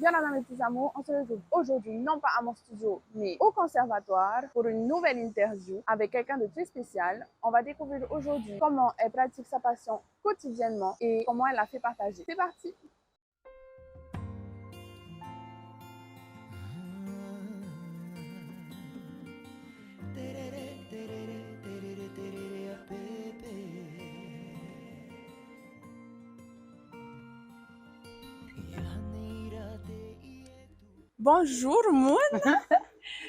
Bien là mes petits amours, on se retrouve aujourd'hui non pas à mon studio mais au conservatoire pour une nouvelle interview avec quelqu'un de très spécial. On va découvrir aujourd'hui comment elle pratique sa passion quotidiennement et comment elle la fait partager. C'est parti! Bonjour Moon,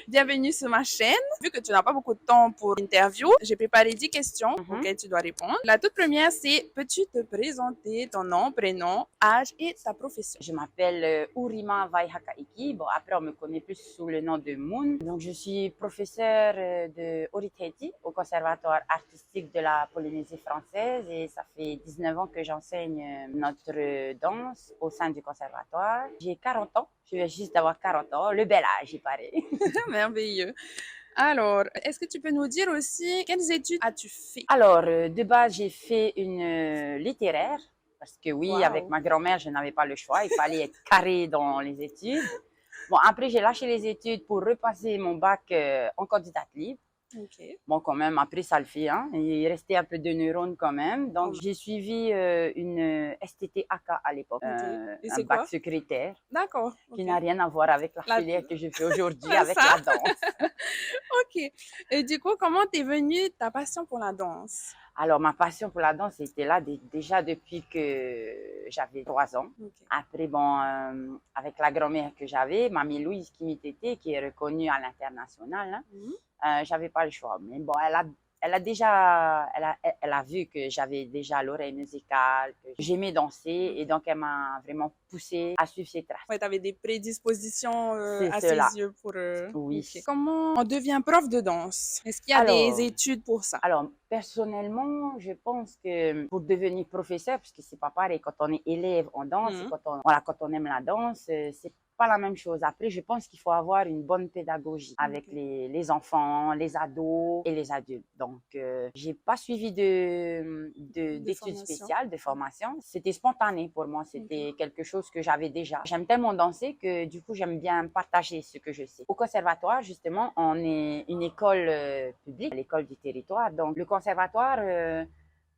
bienvenue sur ma chaîne. Vu que tu n'as pas beaucoup de temps pour l'interview, j'ai préparé 10 questions auxquelles tu dois répondre. La toute première, c'est peux-tu te présenter ton nom, prénom, âge et ta profession? Je m'appelle Urima Vaihakaiki. Bon, après, on me connaît plus sous le nom de Moon. Donc, je suis professeure de Oriteti au Conservatoire artistique de la Polynésie française et ça fait 19 ans que j'enseigne notre danse au sein du conservatoire. J'ai 40 ans. Je viens juste d'avoir 40 ans. Le bel âge, il paraît. Merveilleux. Alors, est-ce que tu peux nous dire aussi quelles études as-tu fait? Alors, de base, j'ai fait une littéraire. Parce que oui, Wow. avec ma grand-mère, je n'avais pas le choix. Il fallait être carré dans les études. Bon, après, j'ai lâché les études pour repasser mon bac en candidate libre. Ok. Bon, quand même, après, ça le fait. Hein. Il restait un peu de neurones quand même. Donc, j'ai suivi une STT-AK à l'époque. Et Un c'est bac quoi? secrétaire D'accord. qui n'a rien à voir avec la filière que je fais aujourd'hui, avec Ça. la danse. Ok. Et du coup, comment t'es venue ta passion pour la danse? Alors, ma passion pour la danse était là déjà depuis que j'avais 3 ans. Ok. Après, bon, avec la grand-mère que j'avais, Mamie Louise Kimitete, qui est reconnue à l'international, hein, j'avais pas le choix. Mais bon, elle a vu que j'avais déjà l'oreille musicale, que j'aimais danser, et donc elle m'a vraiment poussée à suivre ses traces. Ouais, tu avais des prédispositions C'est à cela. ses yeux pour... Oui. Ok. Comment on devient prof de danse? Est-ce qu'il y a Alors, des études pour ça? Alors, personnellement, je pense que pour devenir professeur, parce que c'est pas pareil quand on est élève en danse, et quand on aime la danse, c'est pas la même chose. Après, je pense qu'il faut avoir une bonne pédagogie avec les enfants, les ados et les adultes. Donc, j'ai pas suivi d'études spéciales, de formation. C'était spontané pour moi. C'était quelque chose que j'avais déjà. J'aime tellement danser que du coup, j'aime bien partager ce que je sais. Au conservatoire, justement, on est une école publique, l'école du territoire. Donc, le conservatoire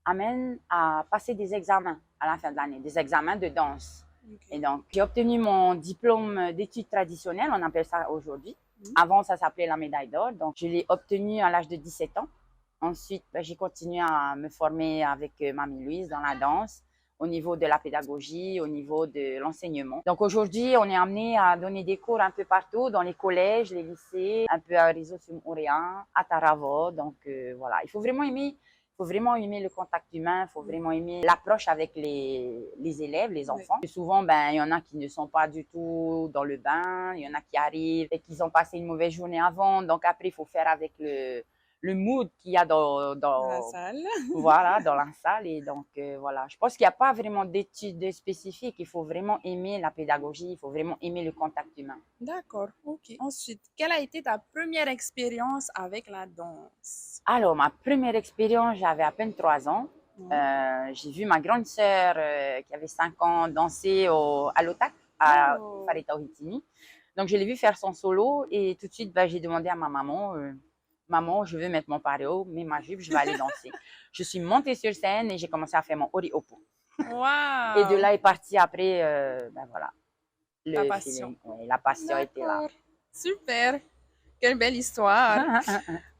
amène à passer des examens à la fin de l'année, des examens de danse. Et donc, j'ai obtenu mon diplôme d'études traditionnelles, on appelle ça aujourd'hui. Avant, ça s'appelait la médaille d'or. Donc, je l'ai obtenu à l'âge de 17 ans. Ensuite, j'ai continué à me former avec Mamie Louise dans la danse, au niveau de la pédagogie, au niveau de l'enseignement. Donc, aujourd'hui, on est amené à donner des cours un peu partout, dans les collèges, les lycées, un peu à Riso-Sum-Orient, à Taravo. Donc, voilà, il faut vraiment aimer le contact humain, il faut vraiment aimer l'approche avec les élèves, les enfants. Et souvent, il y en a qui ne sont pas du tout dans le bain, il y en a qui arrivent et qui ont passé une mauvaise journée avant. Donc après, il faut faire avec le mood qu'il y a dans la salle. Voilà, dans la salle. Et donc, voilà, je pense qu'il n'y a pas vraiment d'études spécifiques. Il faut vraiment aimer la pédagogie, il faut vraiment aimer le contact humain. D'accord, ok. Ensuite, quelle a été ta première expérience avec la danse? Alors, ma première expérience, j'avais à peine 3 ans. J'ai vu ma grande sœur qui avait 5 ans danser à l'OTAC, à Wharetauhitini. Donc, je l'ai vu faire son solo et tout de suite, j'ai demandé à ma maman, maman, je veux mettre mon pareo, mets ma jupe, je vais aller danser. Je suis montée sur scène et j'ai commencé à faire mon ori opo. Wow. Et de là est parti après, voilà, la passion. La passion était là. Super. Quelle belle histoire.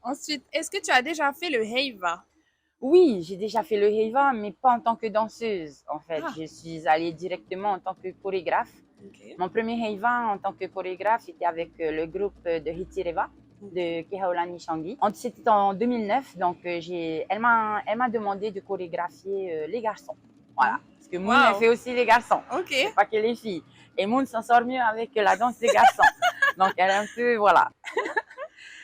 Ensuite, est-ce que tu as déjà fait le heiva? Oui, j'ai déjà fait le heiva, mais pas en tant que danseuse. En fait, je suis allée directement en tant que chorégraphe. Mon premier heiva en tant que chorégraphe, c'était avec le groupe de Hitireva de Kehaulani Shangi. C'était en 2009, donc elle m'a demandé de chorégraphier les garçons. Voilà, parce que Moon elle fait aussi les garçons, pas que les filles. Et Moon s'en sort mieux avec la danse des garçons. Donc elle est un peu, voilà.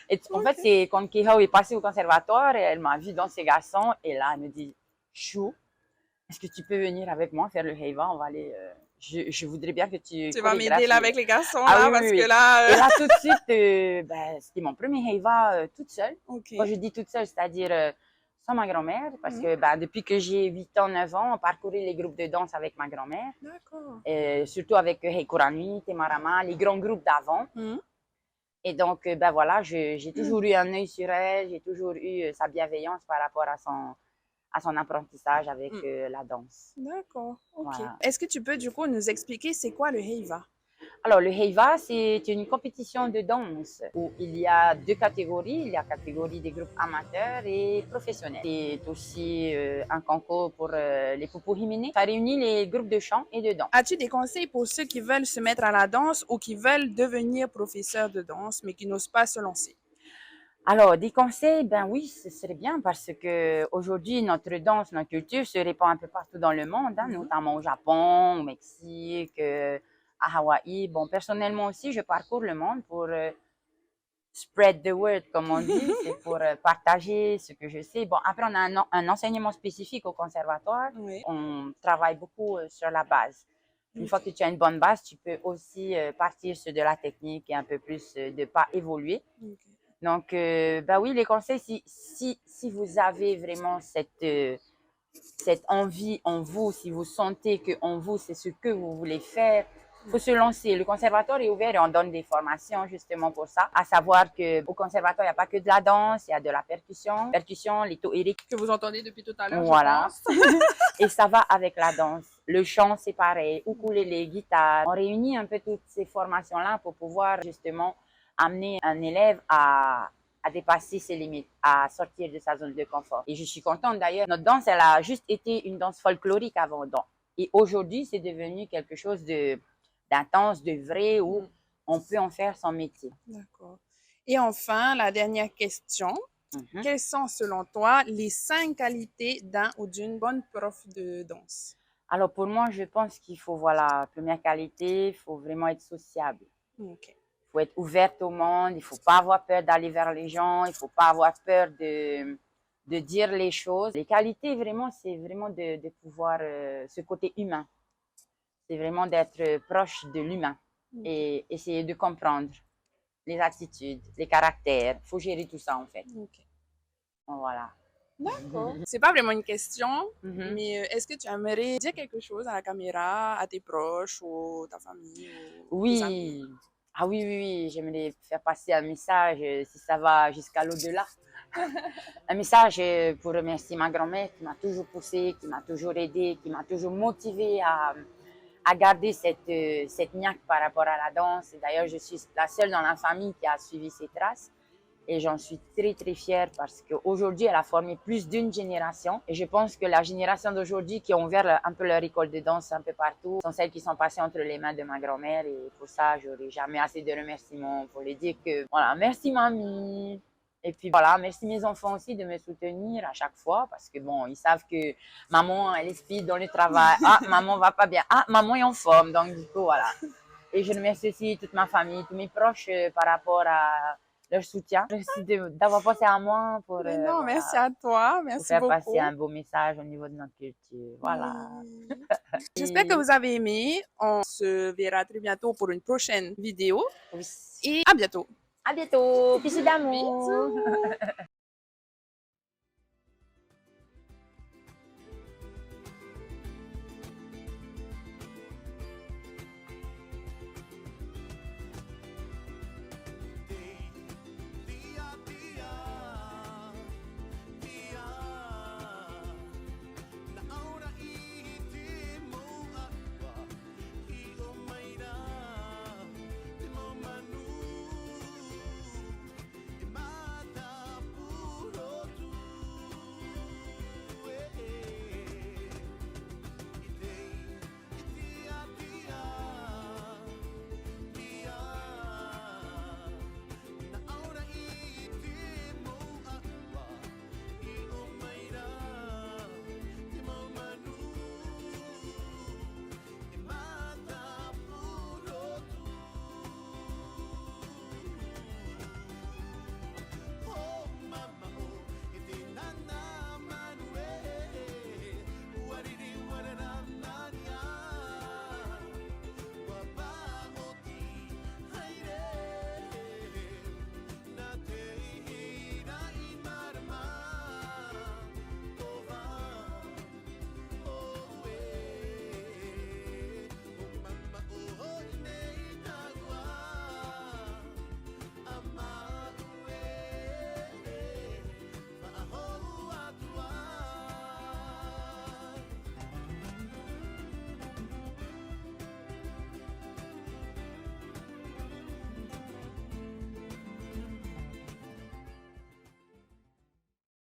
Et en fait, c'est quand Kehao est passée au conservatoire, et elle m'a vu dans ses garçons, et là, elle me dit, Chou, est-ce que tu peux venir avec moi faire le heiva? On va aller, je voudrais bien que tu vas m'aider là avec les garçons, là, parce que là... Et là, tout de suite, c'était mon premier heiva toute seule. Quand je dis toute seule, c'est-à-dire sans ma grand-mère, parce Mhm. que depuis que j'ai 8 ans, 9 ans, on parcourait les groupes de danse avec ma grand-mère, D'accord. surtout avec Heikoranui, Temarama, les grands groupes d'avant. Mhm. Et donc, voilà, j'ai toujours eu un œil sur elle, j'ai toujours eu sa bienveillance par rapport à son apprentissage avec Mm. la danse. D'accord, ok. Voilà. Est-ce que tu peux du coup nous expliquer c'est quoi le Heiva? Alors, le Heiva, c'est une compétition de danse où il y a deux catégories. Il y a la catégorie des groupes amateurs et professionnels. C'est aussi un concours pour les Pupuhimene. Ça réunit les groupes de chant et de danse. As-tu des conseils pour ceux qui veulent se mettre à la danse ou qui veulent devenir professeurs de danse mais qui n'osent pas se lancer? Alors, des conseils, ben oui, ce serait bien parce que aujourd'hui, notre danse, notre culture se répand un peu partout dans le monde, hein, Mhm. notamment au Japon, au Mexique, à Hawaï. Bon, personnellement aussi, je parcours le monde pour spread the word, comme on dit, c'est pour partager ce que je sais. Bon, après, on a un enseignement spécifique au conservatoire. Oui. On travaille beaucoup sur la base. Une fois que tu as une bonne base, tu peux aussi partir sur de la technique et un peu plus de pas évoluer. Ok. Donc, oui, les conseils, si vous avez vraiment cette envie en vous, si vous sentez que en vous, c'est ce que vous voulez faire, il faut se lancer. Le conservatoire est ouvert et on donne des formations justement pour ça. À savoir qu'au conservatoire, il n'y a pas que de la danse, il y a de la percussion. Percussion, les tohériques. Que vous entendez depuis tout à l'heure, Voilà. je pense. Et ça va avec la danse. Le chant, c'est pareil. Ukulélé, guitare. On réunit un peu toutes ces formations-là pour pouvoir justement amener un élève à dépasser ses limites, à sortir de sa zone de confort. Et je suis contente d'ailleurs. Notre danse, elle a juste été une danse folklorique avant. Donc. Et aujourd'hui, c'est devenu quelque chose d'intense, de vrai, où on peut en faire son métier. D'accord. Et enfin, la dernière question. Mhm. Quelles sont, selon toi, les 5 qualités d'un ou d'une bonne prof de danse? Alors pour moi, je pense qu'il faut, voilà, première qualité, il faut vraiment être sociable. Ok. Il faut être ouverte au monde, il ne faut pas avoir peur d'aller vers les gens, il ne faut pas avoir peur de dire les choses. Les qualités, vraiment, c'est vraiment de pouvoir, ce côté humain. C'est vraiment d'être proche de l'humain et essayer de comprendre les attitudes, les caractères. Il faut gérer tout ça, en fait. Ok. Voilà. D'accord. C'est pas vraiment une question, Mhm. mais est-ce que tu aimerais dire quelque chose à la caméra, à tes proches ou ta famille ou tes amis? Oui. Ah oui, oui, oui, j'aimerais faire passer un message, si ça va jusqu'à l'au-delà. Un message pour remercier ma grand-mère qui m'a toujours poussée, qui m'a toujours aidée, qui m'a toujours motivée à garder cette niaque par rapport à la danse. D'ailleurs, je suis la seule dans la famille qui a suivi ses traces. Et j'en suis très, très fière parce qu'aujourd'hui, elle a formé plus d'une génération. Et je pense que la génération d'aujourd'hui qui ont ouvert un peu leur école de danse un peu partout sont celles qui sont passées entre les mains de ma grand-mère. Et pour ça, j'aurai jamais assez de remerciements pour lui dire que, voilà, merci mamie. Et puis voilà, merci mes enfants aussi de me soutenir à chaque fois parce que bon, ils savent que maman, elle est speed dans le travail. Ah, maman va pas bien. Ah, maman est en forme. Donc du coup, voilà. Et je remercie aussi toute ma famille, tous mes proches par rapport à leur soutien. Merci d'avoir pensé à moi pour, Mais non, voilà, merci à toi. pour Merci faire passer beaucoup. un beau message au niveau de notre culture. Voilà. Oui. J'espère que vous avez aimé. On se verra très bientôt pour une prochaine vidéo Oui. et à bientôt. À bientôt. Bisous d'amour. Bisous.